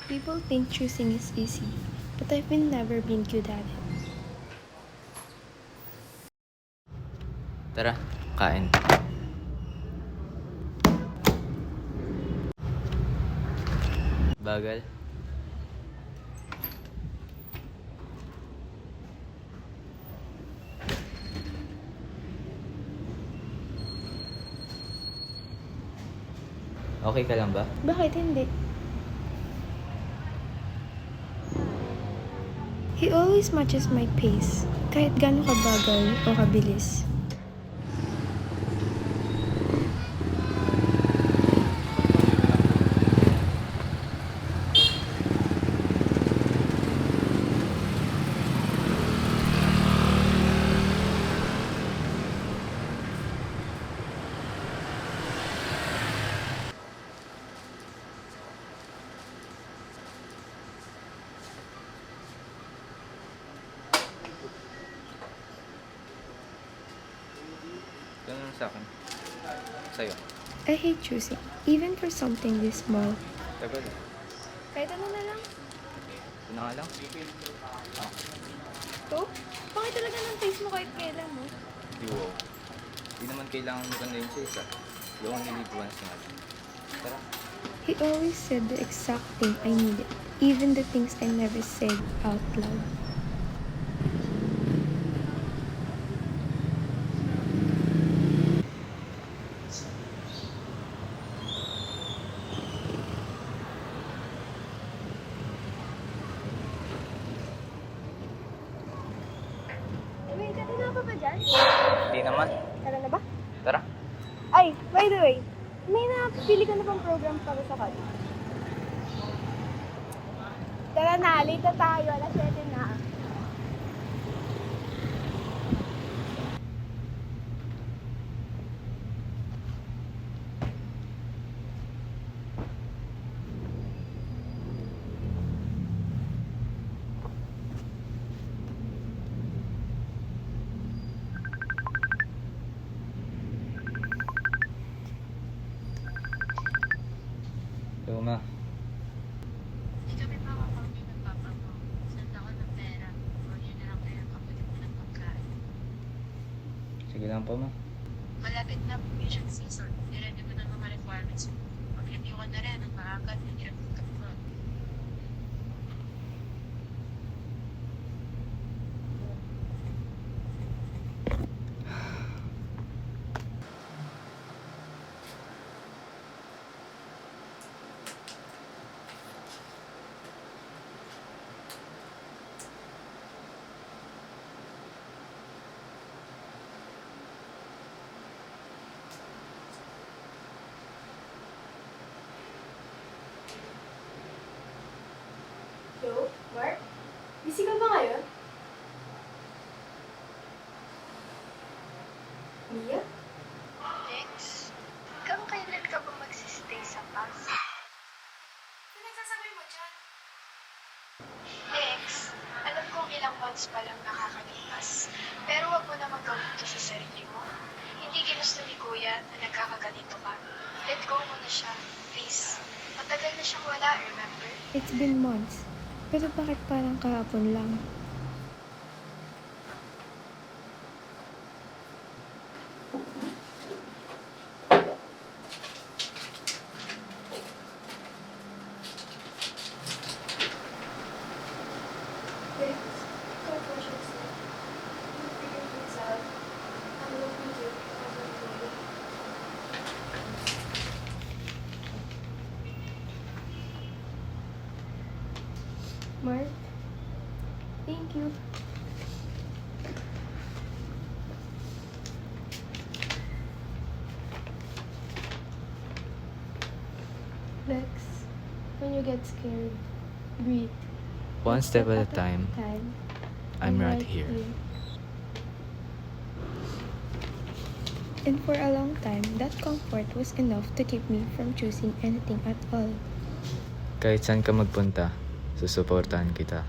People think choosing is easy, but I've never been good at it. Tara, kain. Bagal. Okay ka lang ba? Bakit hindi? He always matches my pace, kahit gaano kabagal o kabilis. Ganun sa akin. Sa'yo. I hate choosing, even for something this small. Tagal eh. Kahit ano na lang. Ito na nga lang. To? Bakit talaga ng face mo kahit kailan, no? Wow. Hindi naman kailangan maganda yung face ah. You only live once nga. Tara. He always said the exact thing I needed, even the things I never said out loud. Wait, kanina pa ba dyan? Hindi naman. Tara na ba? Tara. Ay, by the way, may napili ka na bang program para sa college? Tara na, late na tayo. Alas 7 na. Oo nga. Hindi kami makakaunin ng papa mo. Send ako ng pera. O yun na lang kayo kapatid mo ng pagkain. Sige lang po ma. Malapit na provision season. Niredy mo na mga requirements mo. Pag-review ka na rin ng maaga at nag-review ka pa. Hello, Mark? Busy ka ba ngayon? Mia? Lex, hanggang kailan ka ba magsistay sa bus? Pinagsasabi mo dyan. Lex, alam kong ilang months pa lang nakakalipas. Pero wag mo na magawin to sa sarili mo. Hindi ginusto ni Kuya na nagkakaganito ka. Let go mo na siya, please. Matagal na siyang wala, remember? It's been months. Pero bakit parang kahapon lang? Mark, thank you. Lex, when you get scared, breathe. One step at a time. I'm right here. And for a long time, that comfort was enough to keep me from choosing anything at all. Kahit saan ka magpunta, susuportahan kita.